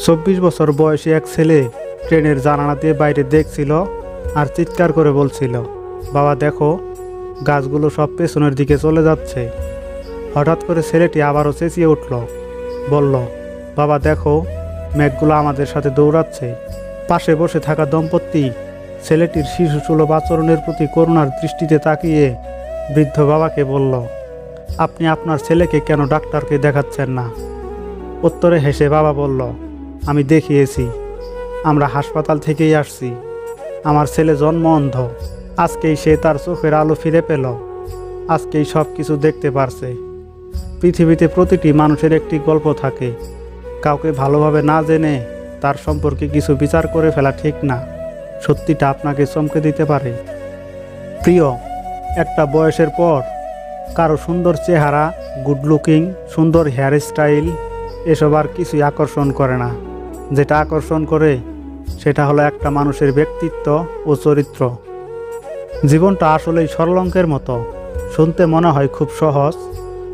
24 বছর বয়সী এক ছেলে ট্রেনের জানালা দিয়ে বাইরে দেখছিল আর চিৎকার করে বলছিল, বাবা দেখো, গাছগুলো সব পেছনের দিকে চলে যাচ্ছে। হঠাৎ করে ছেলেটি আবারও চেঁচিয়ে উঠল, বলল, বাবা দেখো, মেঘগুলো আমাদের সাথে দৌড়াচ্ছে। পাশে বসে থাকা দম্পতি ছেলেটির শিশুসুলভ আচরণের প্রতি করুণার দৃষ্টিতে তাকিয়ে বৃদ্ধ বাবাকে বলল, আপনি আপনার ছেলেকে কেন ডাক্তারকে দেখাচ্ছেন না? উত্তরে হেসে বাবা বলল, আমি দেখিয়েছি, আমরা হাসপাতাল থেকেই আসছি। আমার ছেলে জন্ম অন্ধ, আজকেই সে তার চোখের আলো ফিরে পেল, আজকেই সব কিছু দেখতে পারছে। পৃথিবীতে প্রতিটি মানুষের একটি গল্প থাকে। কাউকে ভালোভাবে না জেনে তার সম্পর্কে কিছু বিচার করে ফেলা ঠিক না। সত্যিটা আপনাকে চমকে দিতে পারে। প্রিয়, একটা বয়সের পর কারো সুন্দর চেহারা, গুড লুকিং, সুন্দর হেয়ার স্টাইল এসব আর কিছুই আকর্ষণ করে না। যেটা আকর্ষণ করে সেটা হলো একটা মানুষের ব্যক্তিত্ব ও চরিত্র। জীবনটা আসলেই সরল অঙ্কের মতো। শুনতে মনে হয় খুব সহজ,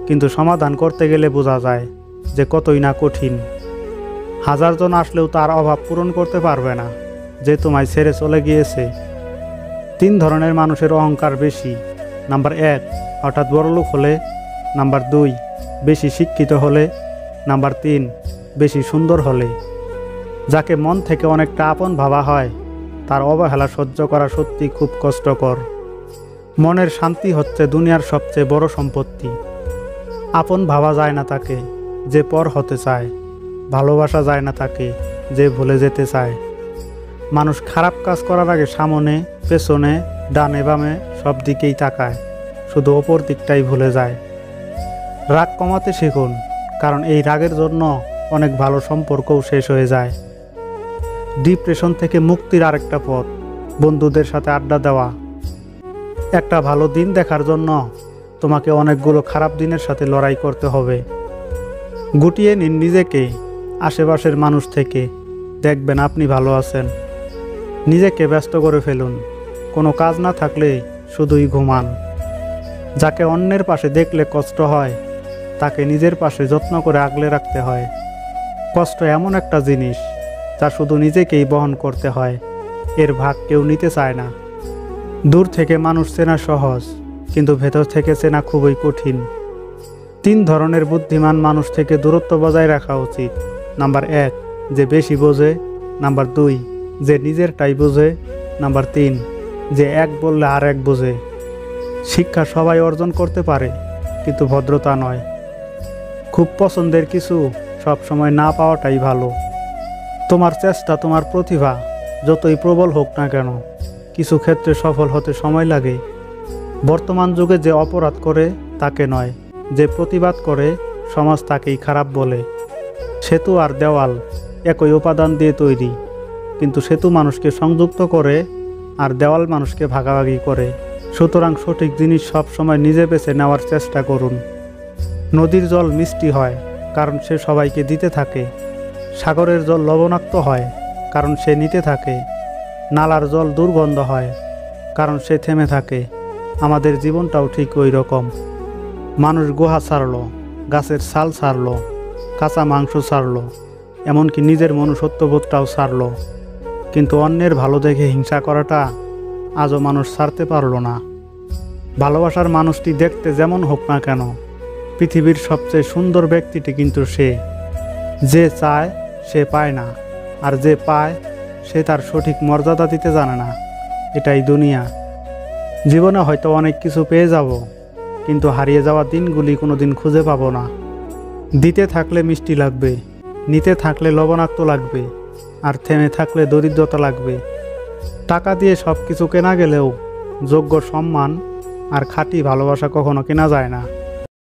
কিন্তু সমাধান করতে গেলে বোঝা যায় যে কতই না কঠিন। হাজার জন আসলেও তার অভাব পূরণ করতে পারবে না যে তোমায় ছেড়ে চলে গিয়েছে। 3 ধরনের মানুষের অহংকার বেশি। নাম্বার 1, হঠাৎ বড়লোক হলে। নাম্বার 2, বেশি শিক্ষিত হলে। নাম্বার 3, বেশি সুন্দর হলে। যাকে মন থেকে অনেকটা আপন ভাবা হয় তার অবহেলা সহ্য করা সত্যি খুব কষ্টকর। মনের শান্তি হচ্ছে দুনিয়ার সবচেয়ে বড় সম্পত্তি। আপন ভাবা যায় না তাকে যে পর হতে চায়, ভালোবাসা যায় না তাকে যে ভুলে যেতে চায়। মানুষ খারাপ কাজ করার আগে সামনে, পেছনে, ডানে বামে সব দিকেই তাকায়, শুধু অপর দিকটাই ভুলে যায়। রাগ কমাতে শিখুন, কারণ এই রাগের জন্য অনেক ভালো সম্পর্কও শেষ হয়ে যায়। ডিপ্রেশন থেকে মুক্তির আরেকটা পথ, বন্ধুদের সাথে আড্ডা দেওয়া। একটা ভালো দিন দেখার জন্য তোমাকে অনেকগুলো খারাপ দিনের সাথে লড়াই করতে হবে। গুটিয়ে নিন নিজেকে আশেপাশের মানুষ থেকে, দেখবেন আপনি ভালো আছেন। নিজেকে ব্যস্ত করে ফেলুন, কোনো কাজ না থাকলে শুধুই ঘুমান। যাকে অন্যের পাশে দেখলে কষ্ট হয় তাকে নিজের পাশে যত্ন করে আগলে রাখতে হয়। কষ্ট এমন একটা জিনিস যা শুধু নিজেকেই বহন করতে হয়, এর ভাগ কেউ নিতে চায় না। দূর থেকে মানুষ চেনা সহজ, কিন্তু ভেতর থেকে চেনা খুবই কঠিন। 3 ধরনের বুদ্ধিমান মানুষ থেকে দূরত্ব বজায় রাখা উচিত। নাম্বার 1, যে বেশি বোঝে। নাম্বার 2, যে নিজেরটাই বোঝে। নাম্বার 3, যে এক বললে আর এক বোঝে। শিক্ষা সবাই অর্জন করতে পারে, কিন্তু ভদ্রতা নয়। খুব পছন্দের কিছু সব সময় না পাওয়াটাই ভালো। তোমার চেষ্টা, তোমার প্রতিভা যতই প্রবল হোক না কেন, কিছু ক্ষেত্রে সফল হতে সময় লাগে। বর্তমান যুগে যে অপরাধ করে তাকে নয়, যে প্রতিবাদ করে সমাজ তাকেই খারাপ বলে। সেতু আর দেওয়াল একই উপাদান দিয়ে তৈরি, কিন্তু সেতু মানুষকে সংযুক্ত করে আর দেওয়াল মানুষকে ভাগাভাগি করে। সুতরাং সঠিক জিনিস সব সময় নিজে বেছে নেওয়ার চেষ্টা করুন। নদীর জল মিষ্টি হয় কারণ সে সবাইকে দিতে থাকে। সাগরের জল লবণাক্ত হয় কারণ সে নিতে থাকে। নালার জল দুর্গন্ধ হয় কারণ সে থেমে থাকে। আমাদের জীবনটাও ঠিক ওই রকম। মানুষ গুহা ছাড়ল, গাছের ছাল ছাড়ল, কাঁচা মাংস ছাড়ল, এমনকি নিজের মনুষ্যত্ববোধটাও ছাড়ল, কিন্তু অন্যের ভালো দেখে হিংসা করাটা আজও মানুষ ছাড়তে পারল না। ভালোবাসার মানুষটি দেখতে যেমন হোক না কেন, পৃথিবীর সবচেয়ে সুন্দর ব্যক্তিটি কিন্তু সে। যে চায় সে পায় না, আর যে পায় সে তার সঠিক মর্যাদা দিতে জানে না। এটাই দুনিয়া। জীবনে হয়তো অনেক কিছু পেয়ে যাব, কিন্তু হারিয়ে যাওয়া দিনগুলি কোনোদিন খুঁজে পাবো না। দিতে থাকলে মিষ্টি লাগবে, নিতে থাকলে লবণাক্ত লাগবে, আর থেমে থাকলে দরিদ্রতা লাগবে। টাকা দিয়ে সব কিছু কেনা গেলেও যোগ্য সম্মান আর খাঁটি ভালোবাসা কখনো কেনা যায় না।